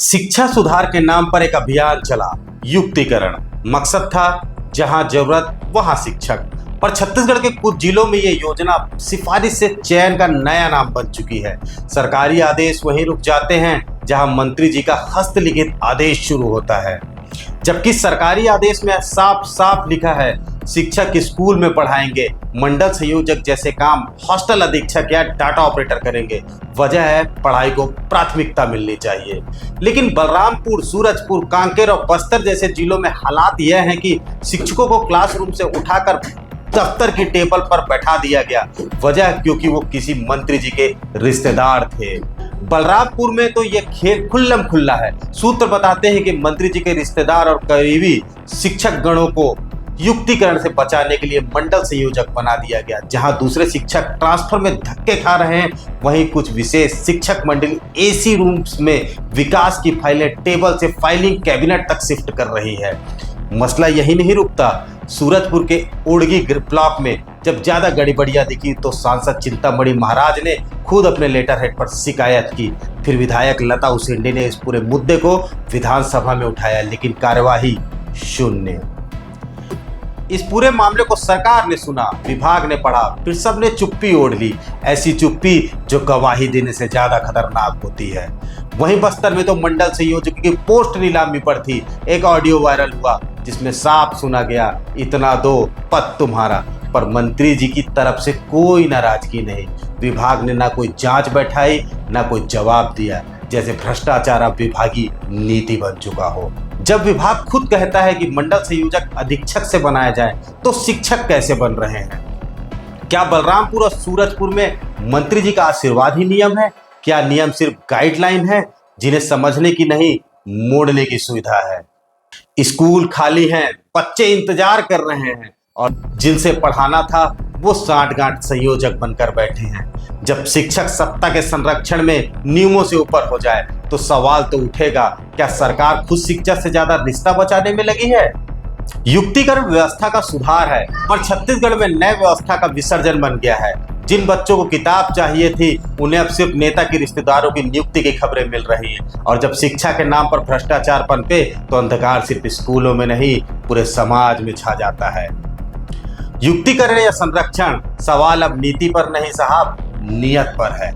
शिक्षा सुधार के नाम पर एक अभियान चला, युक्तिकरण। मकसद था जहां जरूरत वहां शिक्षक। पर छत्तीसगढ़ के कुछ जिलों में ये योजना सिफारिश से चयन का नया नाम बन चुकी है। सरकारी आदेश वहीं रुक जाते हैं जहां मंत्री जी का हस्तलिखित आदेश शुरू होता है, जबकि सरकारी आदेश में साफ साफ लिखा है शिक्षक स्कूल में पढ़ाएंगे, मंडल संयोजक जैसे काम हॉस्टल अधीक्षक या डाटा ऑपरेटर करेंगे। वजह है पढ़ाई को प्राथमिकता मिलनी चाहिए। लेकिन बलरामपुर, सूरजपुर, कांकेर और बस्तर जैसे जिलों में हालात यह है कि शिक्षकों को क्लासरूम से उठाकर दफ्तर की टेबल पर बैठा दिया गया। वजह क्योंकि वो किसी मंत्री जी के रिश्तेदार थे। बलरामपुर में तो ये खेल खुल्लम खुल्ला है। सूत्र बताते हैं कि मंत्री जी के रिश्तेदार और करीबी शिक्षक गणों को युक्तिकरण से बचाने के लिए मंडल संयोजक बना दिया गया। जहां दूसरे शिक्षक ट्रांसफर में धक्के खा रहे हैं, वहीं कुछ विशेष शिक्षक मंडल एसी रूम्स में विकास की फाइलें टेबल से फाइलिंग कैबिनेट तक शिफ्ट कर रही है। मसला यही नहीं रुकता। सूरजपुर के ओड़गी ब्लॉक में जब ज्यादा गड़बड़ियां दिखी तो सांसद चिंतामणि महाराज ने खुद अपने लेटर हेड पर शिकायत की। फिर विधायक लता उसेंडी ने इस पूरे मुद्दे को विधानसभा में उठाया, लेकिन कार्यवाही शून्य। इस पूरे मामले को सरकार ने सुना, विभाग ने पढ़ा, फिर सबने चुप्पी ओढ़ ली। ऐसी चुप्पी जो गवाही देने से ज्यादा खतरनाक होती है। वहीं बस्तर में तो मंडल संयोजक की पोस्ट नीलामी पर थी। एक ऑडियो वायरल हुआ जिसमें साफ सुना गया, इतना दो पद तुम्हारा। पर मंत्री जी की तरफ से कोई नाराजगी नहीं। विभाग ने ना कोई जांच बैठाई, ना कोई जवाब दिया, जैसे भ्रष्टाचार अब विभागीय नीति बन चुका हो। जब विभाग खुद कहता है कि मंडल संयोजक अधीक्षक से बनाया जाए, तो शिक्षक कैसे बन रहे हैं? क्या बलरामपुर और सूरजपुर में मंत्री जी का आशीर्वाद ही नियम है? क्या नियम सिर्फ गाइडलाइन है जिन्हें समझने की नहीं, मोड़ने की सुविधा है? स्कूल खाली हैं, बच्चे इंतजार कर रहे हैं और जिनसे पढ़ाना था वो सांठगांठ संयोजक बनकर बैठे हैं। जब शिक्षक सत्ता के संरक्षण में नियमों से ऊपर हो जाए तो सवाल तो उठेगा, क्या सरकार खुद शिक्षा से ज्यादा रिश्ता बचाने में लगी है? युक्तिकरण व्यवस्था का सुधार है और छत्तीसगढ़ में नए व्यवस्था का विसर्जन बन गया है। जिन बच्चों को किताब चाहिए थी, उन्हें अब सिर्फ नेता के रिश्तेदारों की नियुक्ति की खबरें मिल रही हैं। और जब शिक्षा के नाम पर भ्रष्टाचार पनपे तो अंधकार सिर्फ स्कूलों में नहीं, पूरे समाज में छा जाता है। युक्तिकरण या संरक्षण, सवाल अब नीति पर नहीं साहब, नियत पर है।